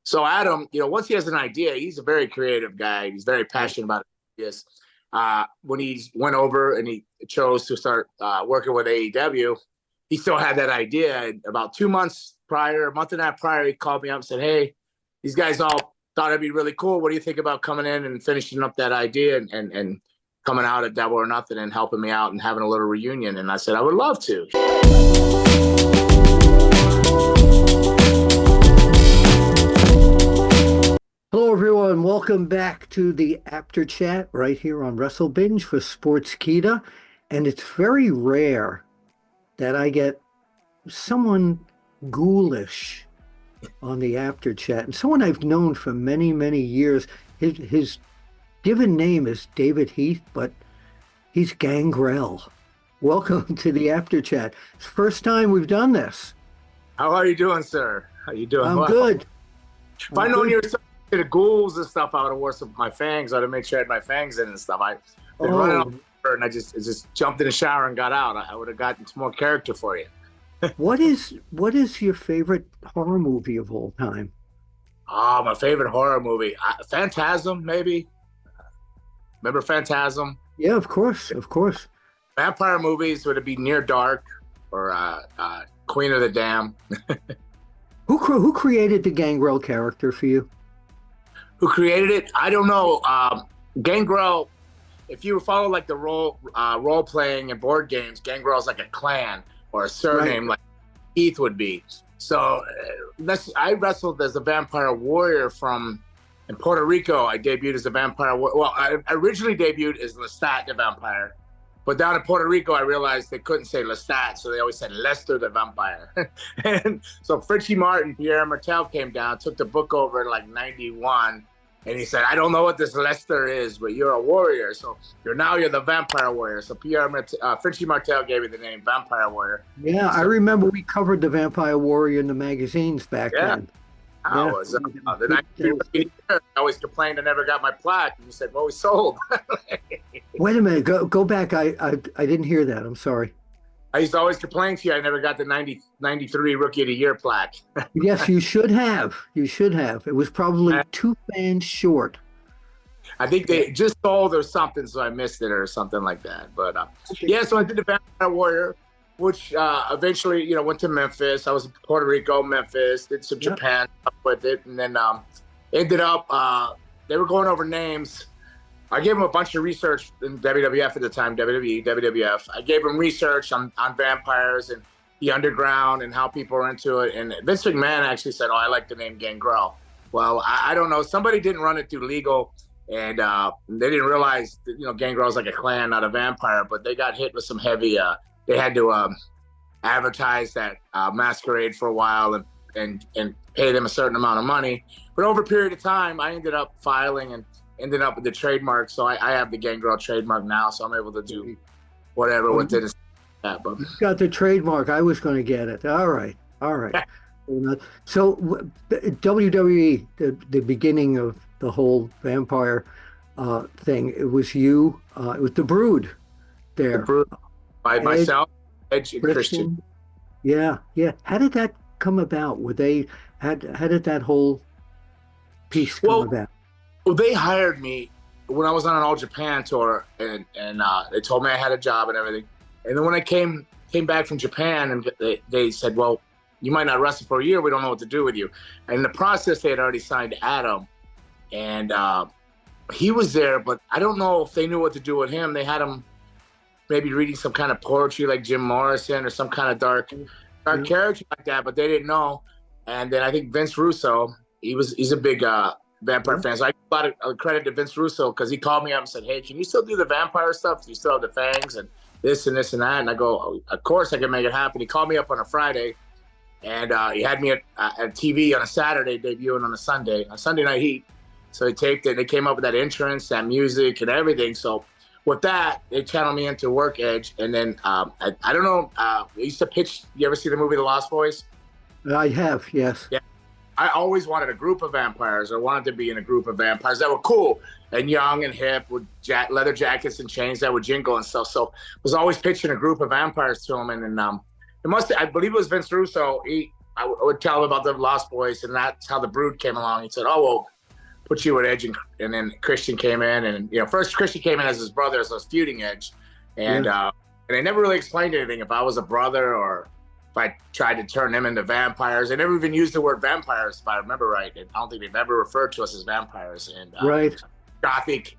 So Adam, once he has an idea, he's a very creative guy. He's very passionate about ideas. When he went over and he chose to start working with AEW, he still had that idea. And about 2 months prior, a month and a half prior, he called me up and said, "Hey, these guys all thought it'd be really cool. What do you think about coming in and finishing up that idea and coming out at Double or Nothing and helping me out and having a little reunion?" And I said, "I would love to." Hello, everyone. Welcome back to the After Chat right here on Wrestle Binge for Sportskeeda. And it's very rare that I get someone ghoulish on the After Chat, and someone I've known for many, many years. His given name is David Heath, but he's Gangrel. Welcome to the After Chat. It's the first time we've done this. How are you doing, sir? How you doing? I'm good. If I'd known you were the ghouls and stuff, I would have worn some of my fangs. I'd have made sure I had my fangs in and stuff. I've been running up and I just jumped in the shower and got out. I would have gotten some more character for you. What is your favorite horror movie of all time? Oh, my favorite horror movie, Phantasm, maybe. Remember Phantasm? Yeah, of course. Vampire movies, would it be Near Dark or Queen of the Dam? Who created the Gangrel character for you? Who created it? I don't know. Gangrel, if you follow like the role playing and board games, Gangrel is like a clan or a surname, like Heath would be. So I wrestled as a vampire warrior in Puerto Rico. I debuted as a vampire. Well, I originally debuted as Lestat the vampire, but down in Puerto Rico, I realized they couldn't say Lestat, so they always said Lester the vampire. And so Fritchie Martin, Pierre Martel came down, took the book over in like 91, and he said, "I don't know what this Lester is, but you're a warrior. So you're the vampire warrior." So Fritchie Martel gave me the name Vampire Warrior. Yeah, so, I remember we covered the Vampire Warrior in the magazines back then. I was the 93 I always complained I never got my plaque. And you said, "Well, we sold." Wait a minute, go back. I didn't hear that. I'm sorry. I used to always complain to you I never got the 93 Rookie of the Year plaque. Yes, you should have. It was probably 2 fans short. I think they just sold or something, so I missed it or something like that. But so I did the Vampire Warrior, which eventually, went to Memphis. I was in Puerto Rico, Memphis, did some Japan stuff with it, and then ended up, they were going over names. I gave them a bunch of research in WWF at the time, WWE, WWF. I gave them research on vampires and the underground and how people are into it. And Vince McMahon actually said, "Oh, I like the name Gangrel." Well, I don't know. Somebody didn't run it through legal, and they didn't realize that, Gangrel is like a clan, not a vampire. But they got hit with some heavy. They had to advertise that masquerade for a while and pay them a certain amount of money. But over a period of time, I ended up filing and ended up with the trademark. So I have the Gangrel trademark now, so I'm able to do whatever with it. But you got the trademark. I was going to get it. All right. So WWE, the beginning of the whole vampire thing, it was you. It was the Brood there. The Brood. By myself, Edge, and Christian. Yeah. How did that come about? How did that whole piece come about? Well, they hired me when I was on an All Japan tour, and they told me I had a job and everything. And then when I came back from Japan, and they said, "Well, you might not wrestle for a year. We don't know what to do with you." And in the process, they had already signed Adam, and he was there, but I don't know if they knew what to do with him. They had him maybe reading some kind of poetry like Jim Morrison or some kind of dark character like that, but they didn't know. And then I think Vince Russo, he's a big vampire fan. So I give a lot of credit to Vince Russo because he called me up and said, "Hey, can you still do the vampire stuff? Do you still have the fangs and this and this and that?" And I go, "Oh, of course I can make it happen." He called me up on a Friday, and he had me at TV on a Saturday, debuting on a Sunday Night Heat. So they taped it. They came up with that entrance, that music, and everything. So with that, they channeled me into Work Edge. And then I don't know. I used to pitch. You ever see the movie The Lost Boys? I have, yes. Yeah. I always wanted a group of vampires, or wanted to be in a group of vampires that were cool and young and hip with leather jackets and chains that would jingle and stuff. So I was always pitching a group of vampires to him. And I believe it was Vince Russo. I would tell him about the Lost Boys, and that's how the Brood came along. He said, "Oh, well, put you at Edge," and then Christian came in, and first Christian came in as his brother, as a feuding Edge, and they never really explained anything if I was a brother or if I tried to turn them into vampires. They never even used the word vampires, if I remember right. I don't think they've ever referred to us as vampires. And gothic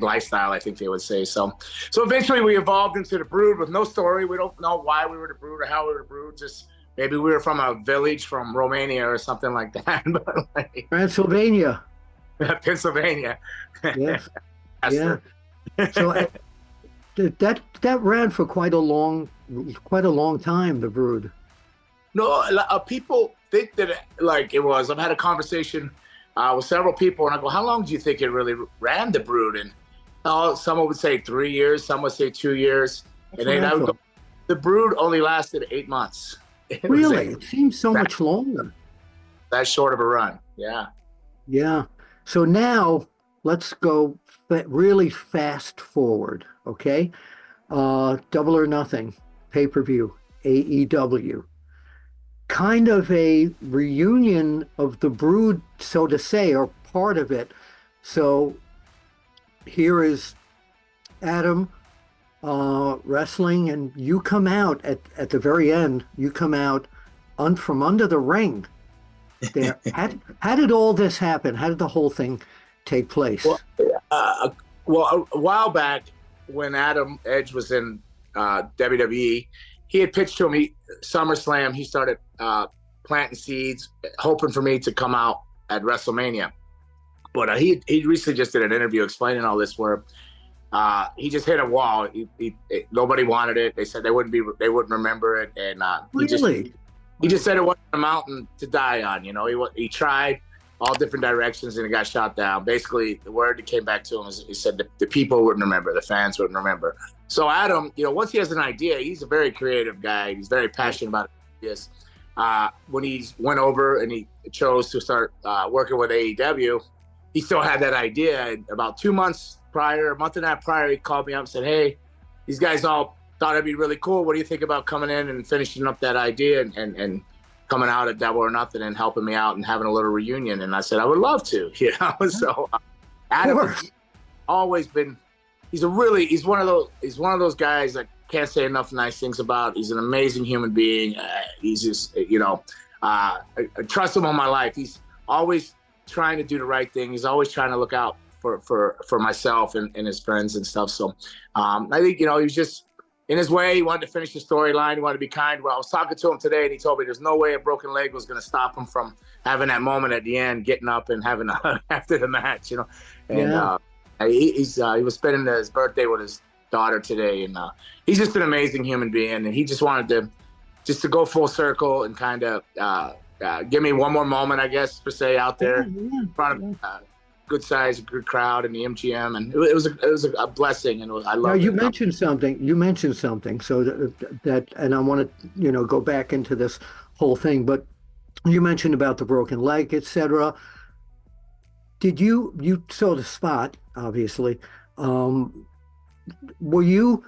lifestyle, I think they would say. So eventually we evolved into the Brood with no story. We don't know why we were the Brood or how we were the Brood. Just maybe we were from a village from Romania or something like that. But Transylvania. Pennsylvania. Yes. Yeah. So that ran for quite a long time, the Brood. No, people think that it was. I've had a conversation with several people, and I go, "How long do you think it really ran, the Brood?" And someone would say 3 years, some would say 2 years, and then I would go, the Brood only lasted 8 months. Really? It seems so much longer. That short of a run, yeah. Yeah. So now let's go really fast forward, okay? Double or Nothing, pay-per-view, AEW. Kind of a reunion of the Brood, so to say, or part of it. So here is Adam wrestling, and you come out at the very end. You come out from under the ring. There. How did all this happen? How did the whole thing take place? Well, a while back when Adam Edge was in WWE, he had pitched to me SummerSlam. He started planting seeds, hoping for me to come out at WrestleMania. But he recently just did an interview explaining all this, where he just hit a wall. Nobody wanted it. They said they wouldn't remember it, and he just said it wasn't a mountain to die on. He tried all different directions and it got shot down. Basically, the word that came back to him is he said the people wouldn't remember, the fans wouldn't remember. So Adam, once he has an idea, he's a very creative guy. He's very passionate about it. When he went over and he chose to start working with AEW, he still had that idea. And about 2 months prior, a month and a half prior, he called me up and said, "Hey, these guys all thought it'd be really cool. What do you think about coming in and finishing up that idea and coming out at Double or Nothing and helping me out and having a little reunion?" And I said, "I would love to." So Adam has always been. He's one of those guys that can't say enough nice things about. He's an amazing human being. He's just I trust him all my life. He's always trying to do the right thing. He's always trying to look out for myself and his friends and stuff. So I think he was just. In his way, he wanted to finish the storyline. He wanted to be kind. Well, I was talking to him today, and he told me there's no way a broken leg was going to stop him from having that moment at the end, getting up and having a hug after the match. And he was spending his birthday with his daughter today, and he's just an amazing human being. And he just wanted to go full circle and kind of give me one more moment, I guess, per se, out there in front of good size, good crowd in the MGM, and it was a blessing, and I love it. You mentioned something, so that, and I want to go back into this whole thing, but you mentioned about the broken leg, etc. Did you saw the spot, obviously? Were you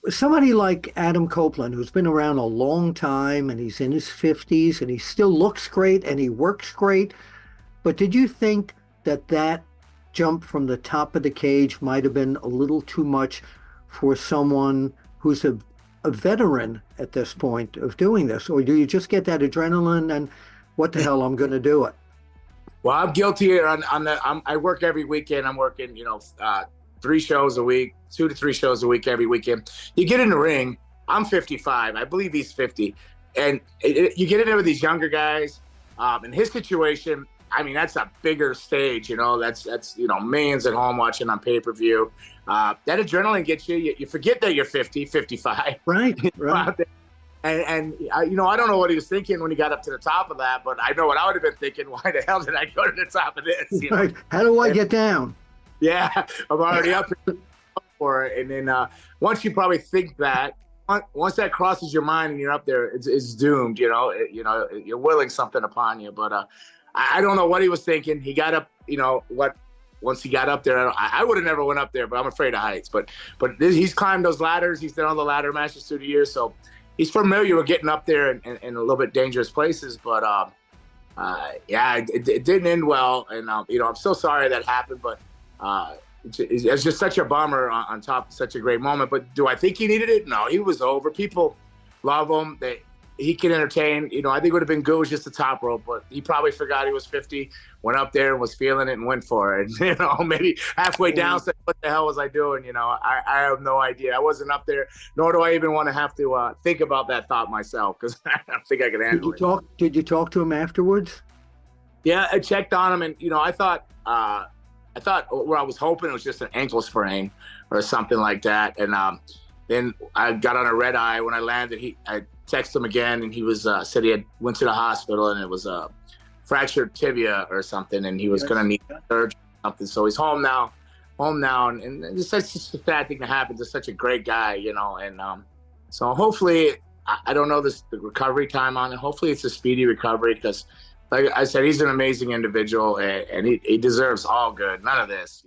somebody like Adam Copeland, who's been around a long time, and he's in his 50s, and he still looks great, and he works great, but did you think that jump from the top of the cage might have been a little too much for someone who's a veteran at this point of doing this? Or do you just get that adrenaline and what the hell, I'm going to do it? Well, I'm guilty I work every weekend. I'm working, 3 shows a week, 2 to 3 shows a week every weekend. You get in the ring. I'm 55. I believe he's 50. And you get in there with these younger guys. In his situation, I mean, that's a bigger stage, that's millions at home watching on pay-per-view. That adrenaline gets you. You forget that you're 50, 55. Right. And I don't know what he was thinking when he got up to the top of that, but I know what I would have been thinking. Why the hell did I go to the top of this? Right. How do I get down? Yeah, I'm already up for it. And then once you probably think that, once that crosses your mind and you're up there, it's doomed. You're willing something upon you. But I don't know what he was thinking. He got up, once he got up there, I would have never went up there, but I'm afraid of heights. But he's climbed those ladders. He's done all the ladder matches through the years. So he's familiar with getting up there in a little bit dangerous places, but yeah, it didn't end well, and you know, I'm so sorry that happened, but it's just such a bummer on top of such a great moment. But do I think he needed it? No, he was over. People love him. He can entertain. You know, I think it would have been good with just the top rope, but he probably forgot he was 50, went up there and was feeling it and went for it. You know, maybe halfway down said, what the hell was I doing? You know, I have no idea. I wasn't up there, nor do I even want to have to think about that thought myself, because I don't think I could handle it. Did you talk to him afterwards? Yeah, I checked on him, and, you know, I thought what I was hoping it was just an ankle sprain or something like that. And then I got on a red eye when I landed. I texted him again, and he was said he went to the hospital, and it was a fractured tibia or something, and he was going to need surgery or something. So he's home now, and it's such a sad thing to happen to such a great guy, you know. And so hopefully, I don't know the recovery time on it. Hopefully it's a speedy recovery, because like I said, he's an amazing individual, and he deserves all good. None of this.